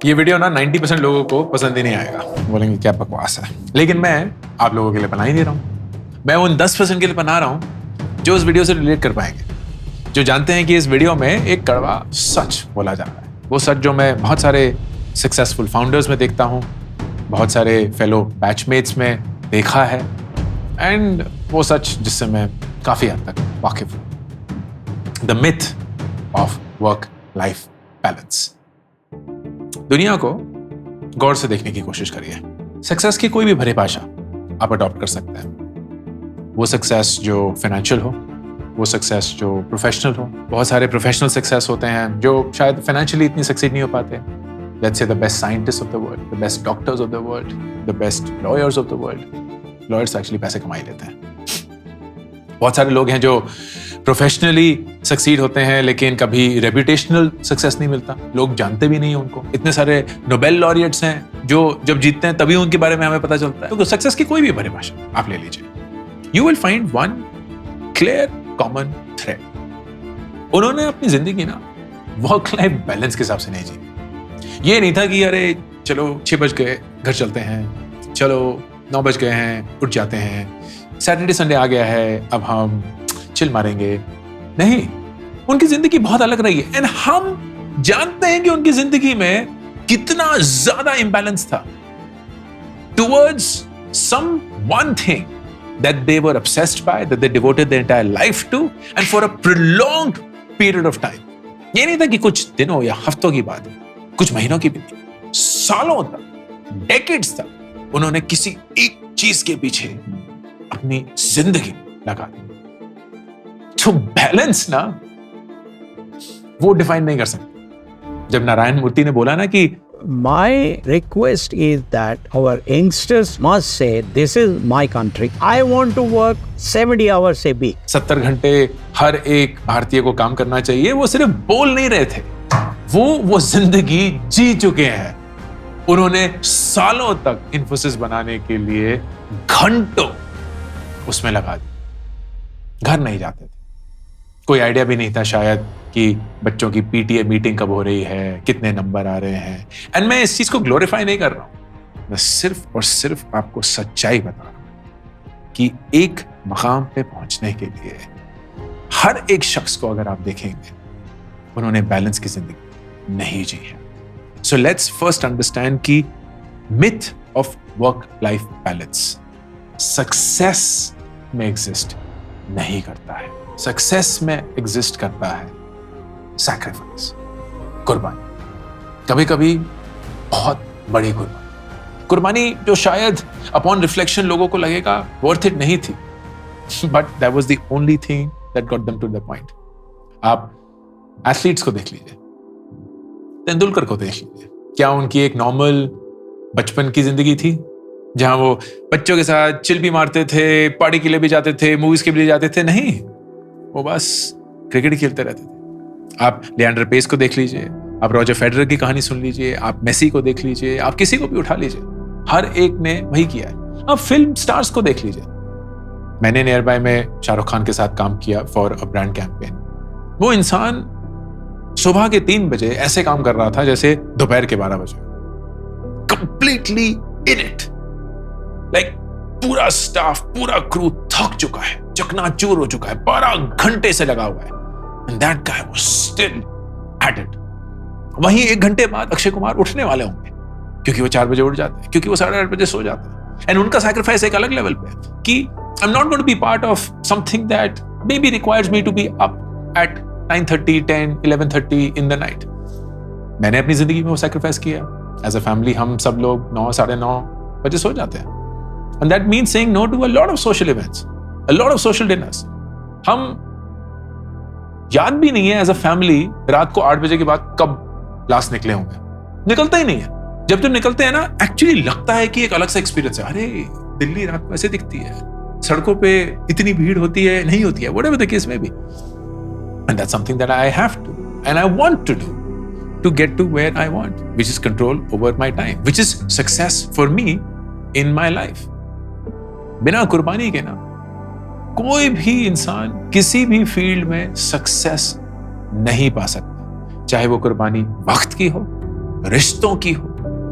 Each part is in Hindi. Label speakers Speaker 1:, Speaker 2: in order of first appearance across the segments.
Speaker 1: ये वीडियो ना 90% लोगों को पसंद ही नहीं आएगा, बोलेंगे क्या बकवास है, लेकिन मैं आप लोगों के लिए बना ही नहीं रहा हूँ। मैं उन 10% के लिए बना रहा हूँ जो उस वीडियो से रिलेट कर पाएंगे, जो जानते हैं कि इस वीडियो में एक कड़वा सच बोला जा रहा है। वो सच जो मैं बहुत सारे सक्सेसफुल फाउंडर्स में देखता हूँ, बहुत सारे फेलो बैचमेट्स में देखा है, एंड वो सच जिससे मैं काफी हद तक वाकिफ हूँ। The myth of work life balance. दुनिया को गौर से देखने की कोशिश करिए। सक्सेस की कोई भी परिभाषा आप अडॉप्ट कर सकते हैं। वो सक्सेस जो फाइनेंशियल हो, वो सक्सेस जो प्रोफेशनल हो। बहुत सारे प्रोफेशनल सक्सेस होते हैं जो शायद फाइनेंशियली इतनी सक्सीड नहीं हो पाते। Let's say the best scientist of the world, the best doctors of the world, the best lawyers of the world. Lawyers actually पैसे कमा ही लेते हैं। बहुत सारे लोग हैं जो प्रोफेशनली सक्सीड होते हैं लेकिन कभी रेपुटेशनल सक्सेस नहीं मिलता, लोग जानते भी नहीं उनको। इतने सारे नोबेल लॉरिएट्स हैं जो जब जीतते हैं तभी उनके बारे में हमें पता चलता है। तो सक्सेस की कोई भी परिभाषा आप ले लीजिए, you will find one clear common thread. उन्होंने अपनी जिंदगी ना वर्क लाइफ बैलेंस के हिसाब से नहीं जी। ये नहीं था कि अरे चलो 6 बज गए घर चलते हैं, चलो 9 बज गए हैं उठ जाते हैं, सैटरडे संडे आ गया है अब हम चिल मारेंगे। नहीं, उनकी जिंदगी बहुत अलग रही है, एंड हम जानते हैं कि उनकी जिंदगी में कितना ज्यादा इंबैलेंस था towards some one thing that they were obsessed by, that they devoted their entire life to, and for a prolonged period of time. ये नहीं था कि कुछ दिनों या हफ्तों की बात है, कुछ महीनों की भी नहीं, सालों तक, decades तक उन्होंने किसी एक चीज के पीछे अपनी जिंदगी लगा दी। तो बैलेंस ना वो डिफाइन नहीं कर सकते। जब नारायण मूर्ति ने बोला ना कि
Speaker 2: My request is that our youngsters must say, this is my country. I want to work 70 hours a week.
Speaker 1: 70 घंटे हर एक भारतीय को काम करना चाहिए। वो सिर्फ बोल नहीं रहे थे, वो जिंदगी जी चुके हैं। उन्होंने सालों तक इन्फोसिस बनाने के लिए घंटों उसमें लगा दी। घर नहीं जाते थे, कोई आइडिया भी नहीं था शायद कि बच्चों की पीटीए मीटिंग कब हो रही है, कितने नंबर आ रहे हैं। एंड मैं इस चीज को ग्लोरीफाई नहीं कर रहा हूं, मैं सिर्फ और सिर्फ आपको सच्चाई बता रहा हूं कि एक मकाम पे पहुंचने के लिए हर एक शख्स को अगर आप देखेंगे, उन्होंने बैलेंस की जिंदगी नहीं जी है। सो लेट्स फर्स्ट अंडरस्टैंड कि myth of work life balance success में एग्जिस्ट नहीं करता है। सक्सेस में एग्जिस्ट करता है सैक्रिफाइस, कुर्बानी। कभी कभी बहुत बड़ी कुर्बानी जो शायद अपॉन रिफ्लेक्शन लोगों को लगेगा वर्थ इट नहीं थी, but that was the only thing that got them to the point. आप एथलीट्स को देख लीजिए, तेंदुलकर को देख लीजिए, क्या उनकी एक नॉर्मल बचपन की जिंदगी थी जहां वो बच्चों के साथ चिल भी मारते थे, पार्टी के लिए भी जाते थे, मूवीज के लिए जाते थे? नहीं, वो बस क्रिकेट खेलते रहते थे। आप लिएंडर पेस को देख लीजिए, आप रॉजर फेडरर की कहानी सुन लीजिए, आप मेसी को देख लीजिए, आप किसी को भी उठा लीजिए, हर एक ने वही किया है। आप फिल्म स्टार्स को देख लीजिए। मैंने नियर बाय में शाहरुख खान के साथ काम किया फॉर अ ब्रांड कैंपेन। वो इंसान सुबह के 3 बजे ऐसे काम कर रहा था जैसे दोपहर के 12 बजे, कंप्लीटली इन इट। लाइक पूरा स्टाफ, पूरा क्रू थक चुका है, चकनाचूर हो चुका है, 12 घंटे से लगा हुआ है, and that guy was still at it. वहीं 1 घंटे बाद अक्षय कुमार उठने वाले होंगे क्योंकि वो 4 बजे उठ जाते हैं, क्योंकि वो 8:30 बजे सो जाते हैं। एंड उनका सैक्रिफाइस एक अलग लेवल पे है कि I am not going to be part of something that maybe requires me to be up at 9:30, 10, 11:30 in the night. मैंने अपनी जिंदगी में वो सैक्रिफाइस किया। एज अ फैमिली हम सब लोग 9, 9:30 बजे सो जाते हैं, and that means saying no to a lot of social events, a lot of social dinners. हम याद भी नहीं है एज अ फैमिली रात को 8 बजे के बाद कब लास्ट निकले होंगे, निकलता ही नहीं है। जब निकलते हैं ना, एक्चुअली लगता है कि एक अलग सा एक्सपीरियंस है। अरे दिल्ली रात को ऐसे दिखती है, सड़कों पे इतनी भीड़ होती है, नहीं होती है, whatever the case may be. And that's something that I have to and I want to do to get to where I want, which is control over my time, which is success for me in my life. बिना कुर्बानी के ना कोई भी इंसान किसी भी फील्ड में सक्सेस नहीं पा सकता, चाहे वो कुर्बानी वक्त की हो रिश्तों की हो,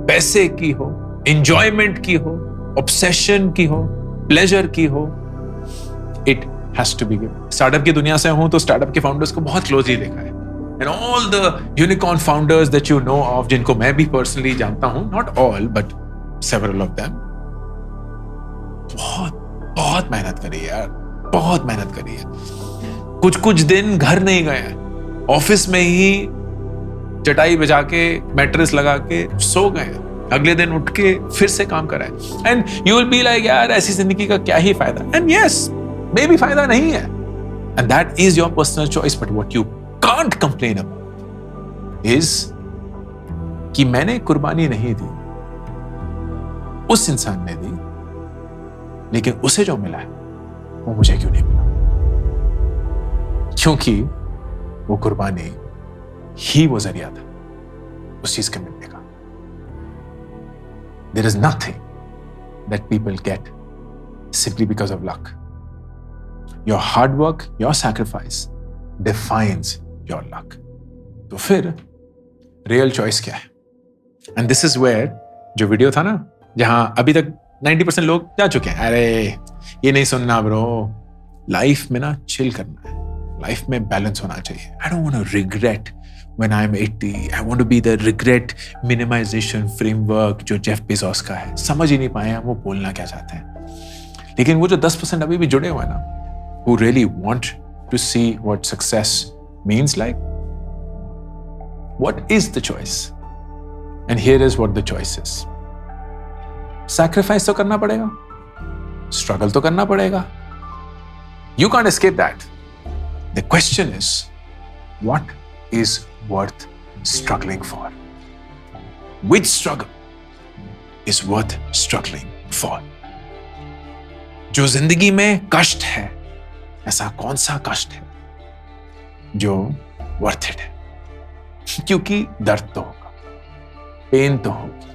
Speaker 1: पैसे की हो, एंजॉयमेंट की हो, ऑब्सेशन की हो, प्लेजर की हो, it has to be given. Startup की दुनिया से हूं तो स्टार्टअप के फाउंडर्स को बहुत क्लोजली देखा है, and all the unicorn founders that you know of, जिनको मैं भी पर्सनली जानता हूं, not all but several of them, बहुत बहुत मेहनत करी है यार, बहुत मेहनत करी है। कुछ दिन घर नहीं गए, ऑफिस में ही चटाई बिछा के मैट्रेस लगा के सो गए, अगले दिन उठ के फिर से काम कराए, and you will be like यार ऐसी जिंदगी का क्या ही फायदा, एंड यस मे बी फायदा नहीं है, and that is your personal choice, but what you can't complain about is कि मैंने कुर्बानी नहीं दी, उस इंसान ने दी, लेकिन उसे जो मिला है वो मुझे क्यों नहीं मिला, क्योंकि वो कुर्बानी ही वो जरिया था उस चीज के मिलने का। There is nothing that people get simply because of luck. Your hard work, your sacrifice defines your luck. तो फिर real choice क्या है? And this is where जो वीडियो था ना, जहां अभी तक 90% लोग जा चुके हैं, अरे ये नहीं सुनना ब्रो, लाइफ में ना चिल करना है, लाइफ में बैलेंस होना चाहिए। I don't want to regret when I'm 80. I want to be the regret minimization framework जो जेफ बेजोस का है। समझ ही नहीं पाए हैं वो बोलना क्या चाहते हैं। लेकिन वो जो 10% अभी भी जुड़े हुए हैं ना, who really want to see what success means like, what is the choice? And here is what the choice is. Sacrifice तो करना पड़ेगा, struggle तो करना पड़ेगा। You can't escape that. The question is, what is worth struggling for? Which struggle is worth struggling for? जो जिंदगी में कष्ट है, ऐसा कौन सा कष्ट है जो वर्थ इट है? क्योंकि दर्द तो होगा, पेन तो होगी।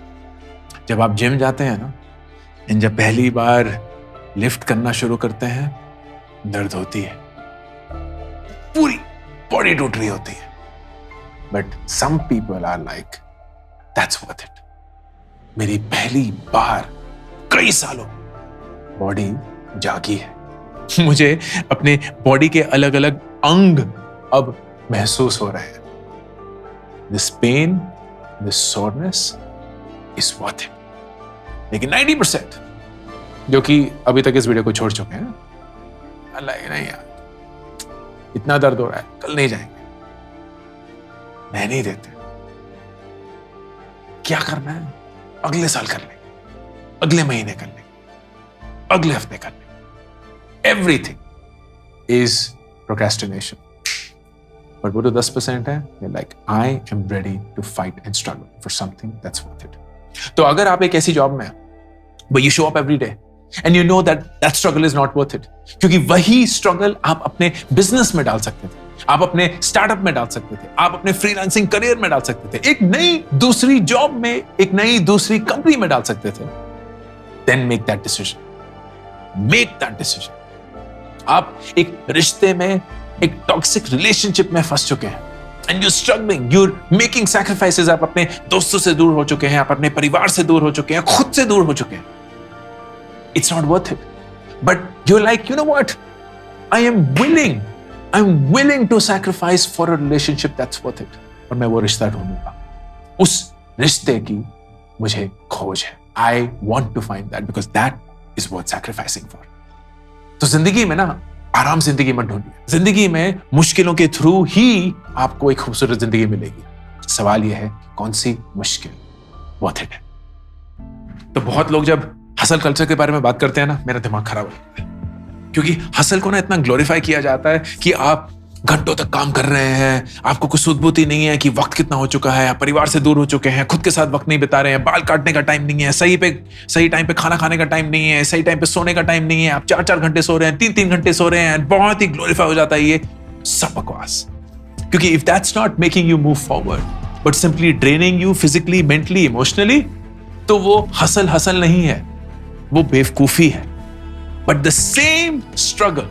Speaker 1: जब आप जिम जाते हैं ना, एंड जब पहली बार लिफ्ट करना शुरू करते हैं, दर्द होती है, पूरी बॉडी टूट रही होती है, but some people are like that's worth it. मेरी पहली बार कई सालों बॉडी जागी है, मुझे अपने बॉडी के अलग अलग अंग अब महसूस हो रहे हैं। This pain, this soreness is worth it. लेकिन 90% जो कि अभी तक इस वीडियो को छोड़ चुके हैं, अल्लाह नहीं यार इतना दर्द हो रहा है, कल नहीं जाएंगे, मैं नहीं देते, क्या करना है अगले साल कर लेंगे, अगले महीने कर लेंगे, अगले हफ्ते कर लेंगे। Everything is procrastination. बट वो जो 10% है, like I am ready to fight and struggle for something that's worth it. तो अगर आप एक ऐसी जॉब में, but you show up every day and you know that struggle is not worth it, क्योंकि वही स्ट्रगल आप अपने बिजनेस में डाल सकते थे, आप अपने स्टार्टअप में डाल सकते थे, आप अपने फ्रीलांसिंग करियर में डाल सकते थे, एक नई दूसरी जॉब में, एक नई दूसरी कंपनी में डाल सकते थे। Then make that decision, make that decision. आप एक रिश्ते में, एक टॉक्सिक रिलेशनशिप में फंस चुके हैं, and you struggling, you making sacrifices, आप अपने दोस्तों से दूर हो चुके हैं, आप अपने परिवार से दूर हो चुके हैं, खुद से दूर हो चुके हैं। It's not worth it. But you're like, you know what? I'm willing to sacrifice for a relationship that's worth it. और मैं वो रिश्ता ढूंढूंगा, उस रिश्ते की मुझे खोज है। I want to find that because that is worth sacrificing for. तो जिंदगी में ना आराम जिंदगी मत ढूंढिए, जिंदगी में मुश्किलों के थ्रू ही आपको एक खूबसूरत जिंदगी मिलेगी। सवाल यह है कौन सी मुश्किल वर्थ इट है। तो बहुत लोग जब हसल कल्चर के बारे में बात करते हैं ना, मेरा दिमाग खराब हो जाता है, क्योंकि हसल को ना इतना ग्लोरीफाई किया जाता है कि आप घंटों तक काम कर रहे हैं, आपको कुछ सुध-बुध ही नहीं है कि वक्त कितना हो चुका है, आप परिवार से दूर हो चुके हैं, खुद के साथ वक्त नहीं बिता रहे हैं, बाल काटने का टाइम नहीं है, सही टाइम पे खाना खाने का टाइम नहीं है, सही टाइम पे सोने का टाइम नहीं है, आप 4-4 घंटे सो रहे हैं, 3-3 घंटे सो रहे हैं, बहुत ही ग्लोरीफाई हो जाता है ये सब बकवास। क्योंकि if that's not making you move forward but simply draining you physically, mentally, emotionally, तो वो हसल नहीं है, वो बेवकूफी है। But the same struggle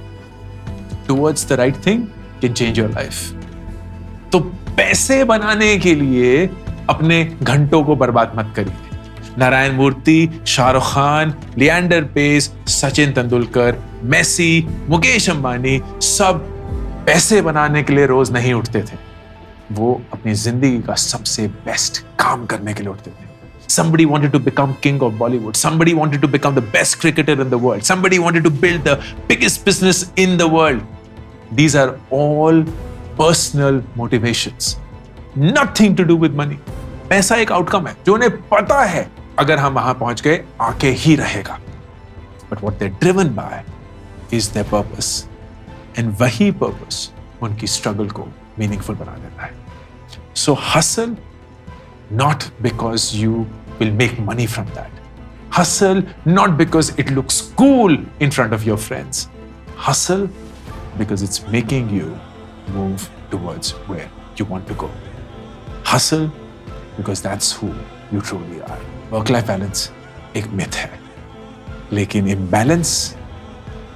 Speaker 1: towards the right thing can change your life. तो पैसे बनाने के लिए अपने घंटों को बर्बाद मत करिए। नारायण मूर्ति, शाहरुख खान, लिएंडर पेस, सचिन तेंदुलकर, मेसी, मुकेश अंबानी सब पैसे बनाने के लिए रोज नहीं उठते थे, वो अपनी जिंदगी का सबसे बेस्ट काम करने के लिए उठते थे। Somebody wanted to become king of Bollywood. Somebody wanted to become the best cricketer in the world. Somebody wanted to build the biggest business in the world. These are all personal motivations. Nothing to do with money. पैसा एक आउटकम है जो उन्हें पता है अगर हम वहां पहुंच गए आके ही रहेगा। But what they're driven by is their purpose. And वही purpose उनकी struggle को meaningful बना देता है। So hustle not because you will make money from that. Hustle not because it looks cool in front of your friends. Hustle because it's making you move towards where you want to go. Hustle because that's who you truly are. Work-life balance एक myth है, लेकिन imbalance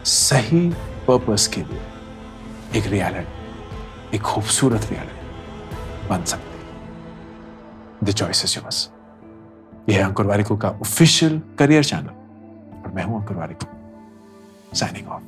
Speaker 1: सही purpose के लिए एक reality, एक खूबसूरत reality बन सकती है। The choice is yours. यह है अंकुर वारिको का ऑफिशियल करियर चैनल और मैं हूं अंकुर वारिको, साइनिंग ऑफ।